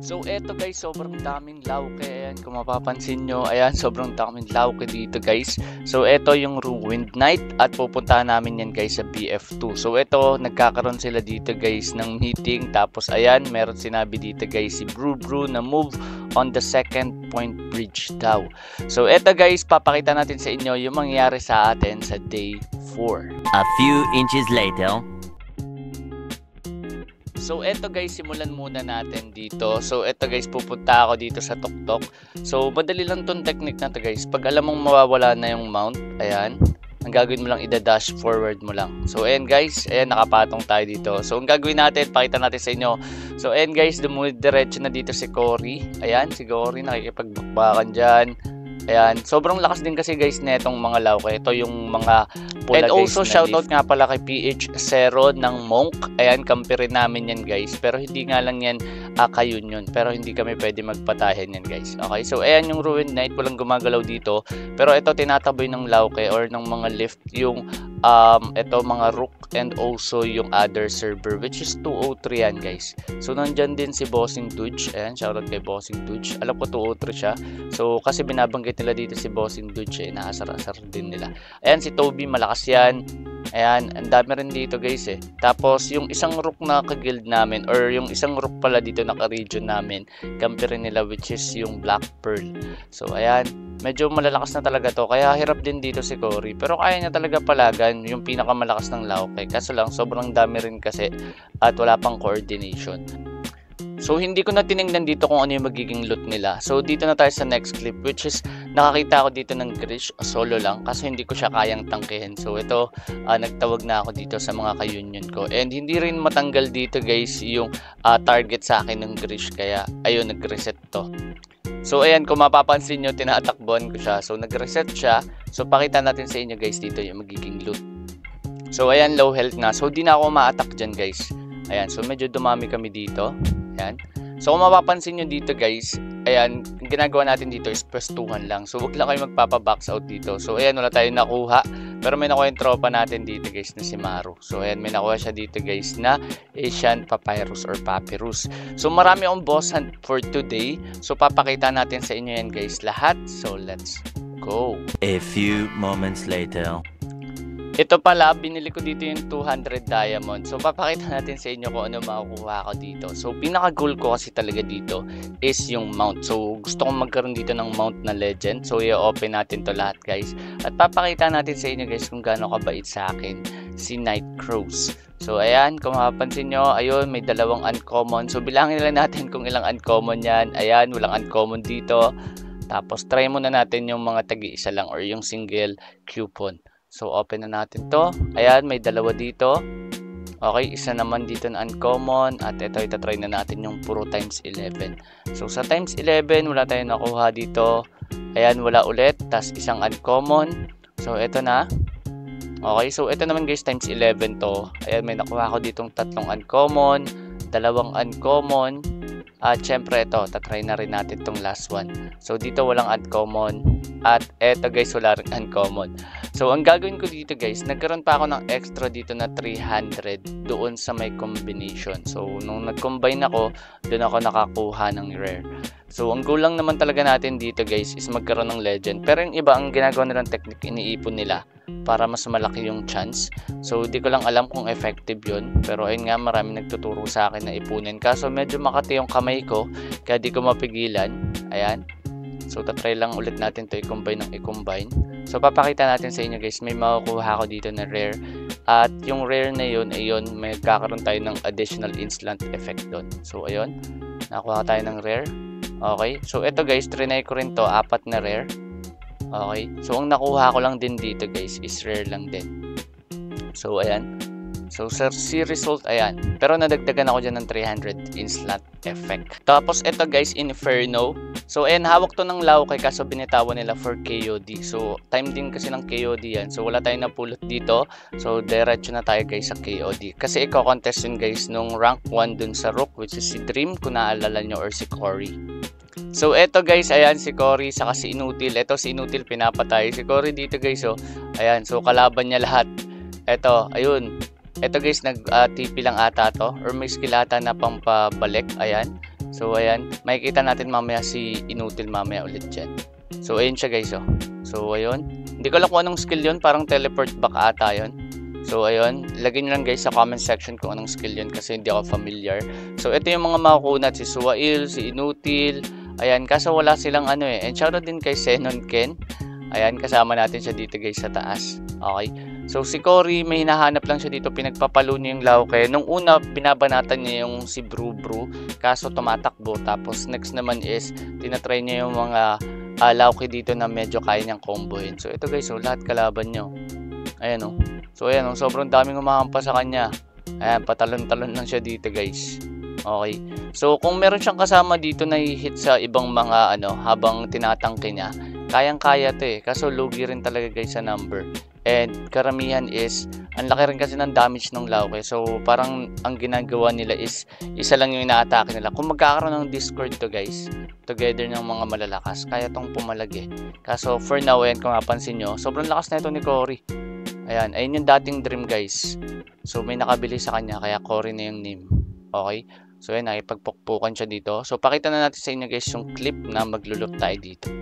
So eto guys, sobrang daming lauke. Ayan, kung mapapansin nyo, ayan, sobrang daming lauke dito guys. So eto yung Ruined Knight at pupuntahan namin yan guys sa BF2. So eto, nagkakaroon sila dito guys ng meeting. Tapos ayan, meron sinabi dito guys si Brew na move on the second point bridge daw. So eto guys, papakita natin sa inyo yung mangyayari sa atin sa day 4. A few inches later. So eto guys, simulan muna natin dito. So eto guys, pupunta ako dito sa tuktok. So madali lang tong technique na to guys. Pag alam mong mawawala na yung mount, ayan, ang gagawin mo lang, ida-dash forward mo lang. So ayan guys, ayan, nakapatong tayo dito. So ang gagawin natin, pakita natin sa inyo. So ayan guys, dumiretso na dito si Cory. Ayan, si Cory nakikipagbakbakan dyan. Ayan, sobrang lakas din kasi guys na itong mga lauke. Ito yung mga pula. And also shoutout nga pala kay PH Zero ng Monk. Ayan, kampi rin namin yan guys. Pero hindi nga lang yan ka-union. Pero hindi kami pwede magpatahin yan guys. Okay, so ayan yung Ruined Knight. Walang gumagalaw dito. Pero ito tinataboy ng lauke or ng mga lift yung ito mga rook and also yung other server which is 203 yan guys. So nandyan din si Bossing Dudge. Ayan, shoutout kay Bossing Dudge. Alam ko 203 siya. So kasi binabanggit nila dito si Bossing Dudge, nakasar-asar din nila. Ayan, si Toby, malakas yan. Ayan, ang dami rin dito guys eh. Tapos yung isang rook na ka-guild namin or yung isang rook pala dito na ka-region namin, kampi rin nila which is yung Black Pearl. So ayan, medyo malalakas na talaga to, kaya hirap din dito si Cory. Pero kaya niya talaga palagan yung pinakamalakas ng lauke. Kaso lang, sobrang dami rin kasi at wala pang coordination. So hindi ko na tinignan dito kung ano yung magiging loot nila. So dito na tayo sa next clip which is nakakita ako dito ng Grish solo lang kasi hindi ko siya kayang tangkihin. So ito, nagtawag na ako dito sa mga ka-union ko. And hindi rin matanggal dito guys yung target sa akin ng Grish, kaya ayun, nag-reset to. So ayan, kung mapapansin nyo, tinatakbuhan ko siya. So nag-reset siya. So pakita natin sa inyo guys dito yung magiging loot. So ayan, low health na. So di na ako ma-attack dyan guys. Ayan, so medyo dumami kami dito. Ayan. So kung mapapansin nyo dito guys, ayan, yung ginagawa natin dito is pwestuhan lang. So huwag lang kayo magpapa-box out dito. So ayan, wala tayong nakuha. Pero may nakuha yung tropa natin dito guys na si Maru. So ayan, may nakuha siya dito guys na Asian Papyrus or Papyrus. So marami akong boss hunt for today. So papakita natin sa inyo yan guys lahat. So let's go. A few moments later. Ito pala, binili ko dito yung 200 diamond. So, papakita natin sa inyo kung ano makukuha ko dito. So, pinaka-goal ko kasi talaga dito is yung mount. So, gusto kong magkaroon dito ng mount na legend. So, i-open natin to lahat, guys. At papakita natin sa inyo, guys, kung gaano kabait sa akin si Night Crows. So, ayan, kung mapapansin nyo, ayun, may dalawang uncommon. So, bilangin lang natin kung ilang uncommon yan. Ayan, walang uncommon dito. Tapos, try muna natin yung mga tagi-isa lang or yung single coupon. So, open na natin to. Ayan, may dalawa dito. Okay, isa naman dito na uncommon. At ito, itatry na natin yung puro times 11. So, sa times 11, wala tayong nakuha dito. Ayan, wala ulit. Tas isang uncommon. So, ito na. Okay, so ito naman guys, times 11 to. Ayan, may nakuha ko ditong tatlong uncommon. Dalawang uncommon. At syempre ito, tatry na rin natin itong last one. So dito walang uncommon. At eto guys, wala rin uncommon. So ang gagawin ko dito guys, nagkaroon pa ako ng extra dito na 300 doon sa may combination. So nung nag-combine ako, doon ako nakakuha ng rare. So ang goal lang naman talaga natin dito guys is magkaroon ng legend. Pero yung iba, ang ginagawa nilang technique, iniipon nila para mas malaki yung chance. So di ko lang alam kung effective yun. Pero ayun nga, marami nagtuturo sa akin na ipunin. Kaso medyo makati yung kamay ko, kaya di ko mapigilan. Ayan. So tatry lang ulit natin to i-combine ng i-combine. So papakita natin sa inyo guys, may makukuha ako dito na rare. At yung rare na yun, ayun, may kakaroon tayo ng additional instant effect doon. So ayun, nakuha tayo ng rare. Okay, so ito guys, trinay ko rin to, 4 na rare. Okay, so ang nakuha ko lang din dito guys is rare lang din. So ayan, so sa result, ayan, pero nadagdagan ako dyan ng 300 instant effect. Tapos ito guys, Inferno. So ayan, hawak to ng lauke kaso binitawan nila for KOD. So time din kasi ng KOD yan. So wala tayong napulot dito. So diretso na tayo guys sa KOD. Kasi i-contest yun guys nung rank 1 dun sa Rook, which is si Dream kung naalala nyo, or si Cory. So eto guys, ayan si Cory saka si Inutil. Eto si Inutil pinapatay. Si Cory dito guys, oh. Ayan, so kalaban niya lahat. Eto, ayun. Eto guys, nag-TP lang ata to or may skill ata na pampabalik. Ayan. So ayan, makikita natin mamaya si Inutil mamaya ulit dyan. So ayun siya guys oh. So ayun, hindi ko alam kung anong skill yun, parang teleport back ata yun. So ayun, lagay nyo lang guys sa comment section kung anong skill yun kasi hindi ako familiar. So ito yung mga makukunat, si Suwail, si Inutil. Ayan, kaso wala silang ano eh. And shoutout din kay Senon Ken. Ayan, kasama natin siya dito guys sa taas. Okay. So si Cory, may hinahanap lang siya dito, pinagpapalo niya yung Lauke. Nung una, binabanatan niya yung si Bru Bru, kaso tumatakbo. Tapos next naman is, tinatry niya yung mga Lauke dito na medyo kaya niyang combohin. So ito guys, so lahat kalaban niyo. Ayan oh. So ayan oh, sobrang daming umahampa sa kanya. Ayan, patalon-talon lang siya dito guys. Okay. So kung meron siyang kasama dito na hit sa ibang mga ano, habang tinatangke niya, kayang-kaya to eh. Kaso lugi rin talaga guys sa number. And karamihan is, ang laki rin kasi ng damage ng Lauke. So parang ang ginagawa nila is, isa lang yung inaatake nila. Kung magkakaroon ng Discord to guys, together ng mga malalakas, kaya tong pumalag eh. Kaso for now, ayan kung napansin nyo, sobrang lakas na ito ni Cory. Ayan, ayun yung dating dream guys. So may nakabili sa kanya, kaya Cory na yung name. Okay? So ayan, nakipagpukpukan siya dito. So pakita na natin sa inyo guys yung clip na maglulot tayo dito.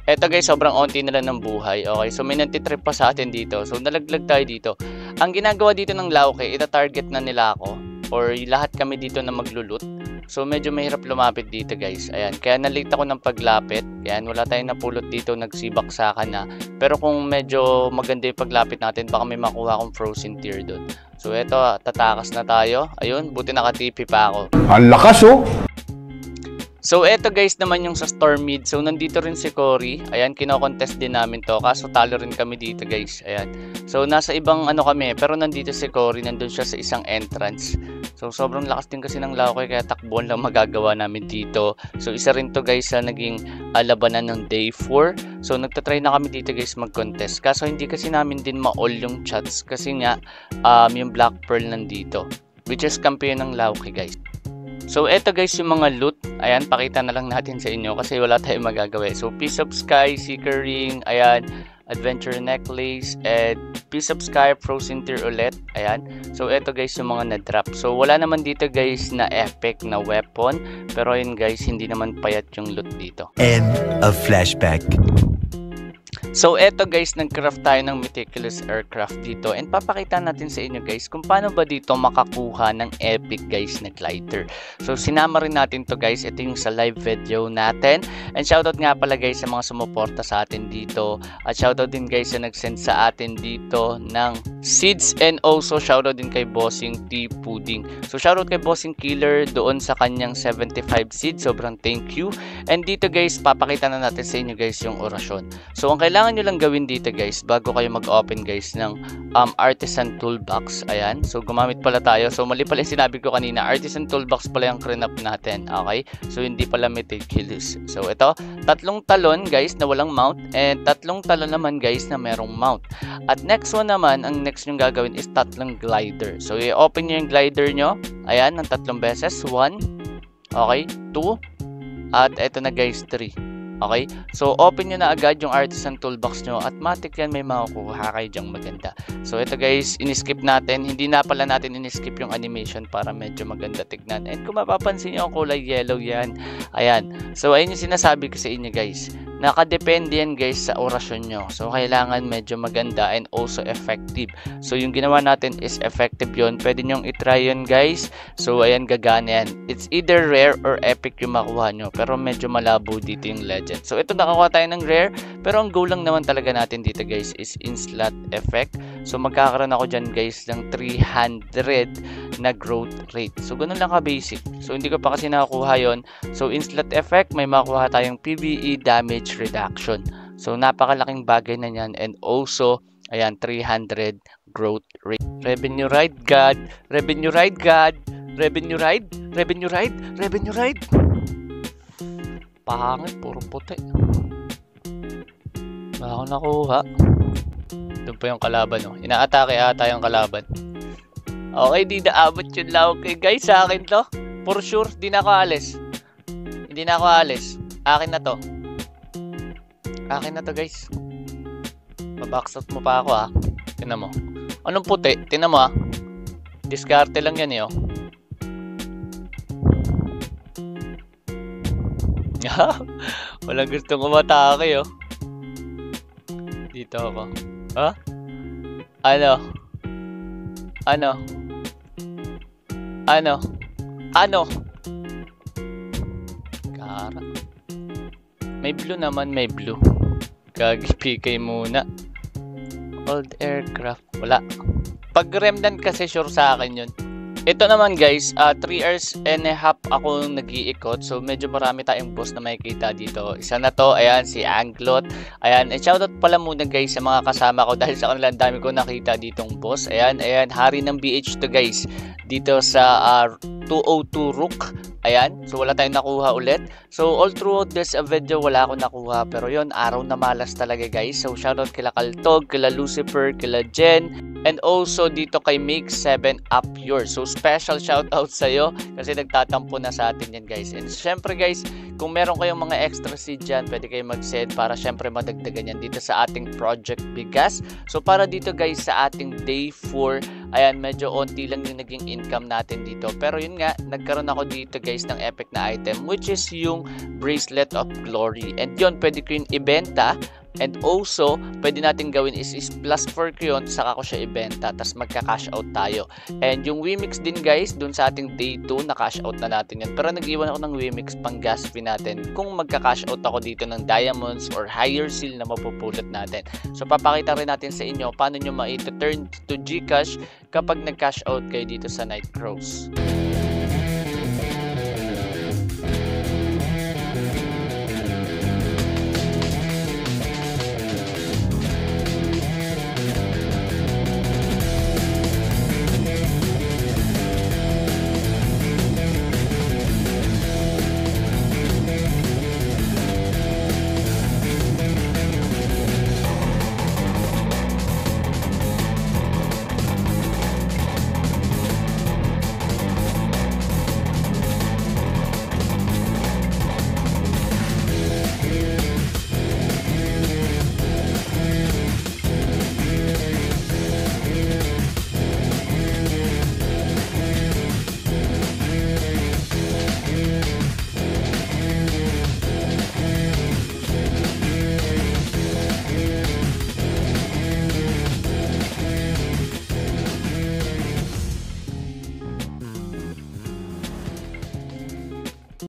Eto guys, sobrang onti na lang ng buhay. Okay, so may nantitrip pa sa atin dito. So nalaglag tayo dito. Ang ginagawa dito ng Lauke, ita-target na nila ako. Or lahat kami dito na maglulot. So medyo mahirap lumapit dito guys. Ayan, kaya nalate ako ng paglapit. Ayan, wala tayong napulot dito, nagsibaksakan na. Pero kung medyo maganda yung paglapit natin, baka may makuha akong frozen tear doon. So eto, tatakas na tayo. Ayun, buti naka-TP pa ako. Ang lakas oh! So eto guys naman yung sa Storm Mid. So nandito rin si Cory. Ayan, kino-contest din namin to. Kaso talo rin kami dito guys. Ayan. So nasa ibang ano kami. Pero nandito si Cory. Nandun siya sa isang entrance. So sobrang lakas din kasi ng Lauke. Kaya takbuhan lang magagawa namin dito. So isa rin to guys sa naging labanan ng day 4. So nagtatry na kami dito guys mag-contest. Kaso hindi kasi namin din ma-all yung chats. Kasi nga yung Black Pearl nandito. Which is kampiyon ng Lauke guys. So eto guys yung mga loot. Ayan, pakita na lang natin sa inyo kasi wala tayong magagawa. So Piece of Sky, Seeker Ring, ayan, Adventure Necklace, and Piece of Sky, Frozen Tear ulit. Ayan. So eto guys yung mga na-drop. So wala naman dito guys na epic na weapon. Pero yun guys, hindi naman payat yung loot dito. End of flashback. So eto guys, nag-craft tayo ng Meticulous Aircraft dito and papakita natin sa inyo guys kung paano ba dito makakuha ng epic guys na glider. So sinama rin natin to guys, ito yung sa live video natin. And shoutout nga pala guys sa mga sumuporta sa atin dito. At shoutout din guys sa nag-send sa atin dito ng seeds, and also shoutout din kay Bossing T Pudding. So shoutout kay Bossing Killer doon sa kanyang 75 seeds, sobrang thank you. And dito guys, papakita na natin sa inyo guys yung orasyon. So ang kailangan nyo lang gawin dito guys bago kayo mag-open guys ng artisan toolbox. Ayan, so gumamit pala tayo. So mali pala yung sinabi ko kanina, artisan toolbox pala yung clean up natin. Okay, so hindi pala meticulous. So ito, tatlong talon guys na walang mount, and tatlong talon naman guys na merong mount. At next one naman, ang next nyo gagawin is tatlong glider. So i-open nyo yung glider nyo, ayan, ng tatlong beses. 1, okay, 2, at eto na guys, 3. Okay, so open nyo na agad yung artisan toolbox nyo at matik yan, may makukuha kayo dyang maganda. So ito guys, in-skip natin, hindi na pala natin in-skip yung animation para medyo maganda tignan. And kung mapapansin nyo, kulay yellow yan. Ayan, so ayun yung sinasabi ko sa inyo guys, nakadepende yan guys sa orasyon nyo. So kailangan medyo maganda and also effective. So yung ginawa natin is effective yon, pwede nyong itry yun guys. So ayan, gagana yan. It's either rare or epic yung makuha nyo, pero medyo malabo dito yung legend. So ito, nakakuha tayo ng rare, pero ang goal lang naman talaga natin dito guys is in-slot effect. So magkakaroon ako dyan guys ng 300 na growth rate. So ganun lang ka-basic. So hindi ko pa kasi nakakuha yon. So in-slot effect, may makuha tayong PvE damage reduction. So napakalaking bagay na yan, and also ayan, 300 growth rate. Revenue ride god, revenue ride god, revenue ride, revenue ride, revenue ride. Pangit, puro puti. Baka ako nakuha. Doon pa yung kalaban, no? Inaatake ata yung kalaban. Okay, di naabot yung Lauke guys. Sa akin to, for sure, di na ako alis. Hindi na ako alis. Akin na to. Akin na to guys. Mabacksot mo pa ako ha. Tingnan mo. Anong puti? Tingnan mo ha. Diskarte lang yan eh oh. Walang gustong umatake, oh. Dito ako. Ha? Ano? Ano? Ano? Ano? Kara. May blue naman, may blue. Gagipikay muna. Old aircraft. Wala. Pag remnant kasi sure sa akin yun. Ito naman guys, 3 hours and a half ako nag-iikot. So medyo marami tayong boss na makikita dito. Isa na to, ayan, si Anglot. Ayan, and shoutout pala muna guys sa mga kasama ko dahil sa kanila ang dami ko nakita ditong boss. Ayan, ayan, hari ng BH to guys. Dito sa 202 Rook. Ayan, so wala tayong nakuha ulit. So all throughout this video wala akong nakuha. Pero yon araw na malas talaga guys. So shoutout kila Kaltog, kila Lucifer, kila Jen. And also dito kay Make 7 Up Yours. So special shoutout sa'yo kasi nagtatampo na sa atin yan guys. And syempre guys, kung meron kayong mga extra seed dyan, pwede kayo mag-send para syempre madagdagan yan dito sa ating Project Bigas. So para dito guys sa ating day 4, ayan, medyo onti lang yung naging income natin dito. Pero yun nga, nagkaroon ako dito guys ng epic na item which is yung Bracelet of Glory. And yun, pwede ko yun ibenta. And also, pwede natin gawin is plus 4 ko yun, saka ko siya ibenta, tas magka-cash out tayo. And yung Wimix din guys, dun sa ating day 2, na-cash out na natin yan. Pero nag-iwan ako ng Wimix pang gas fee natin kung magka-cash out ako dito ng diamonds or higher seal na mapupulot natin. So, papakita rin natin sa inyo paano nyo ma-turn to Gcash kapag nag-cash out kayo dito sa Night Crows.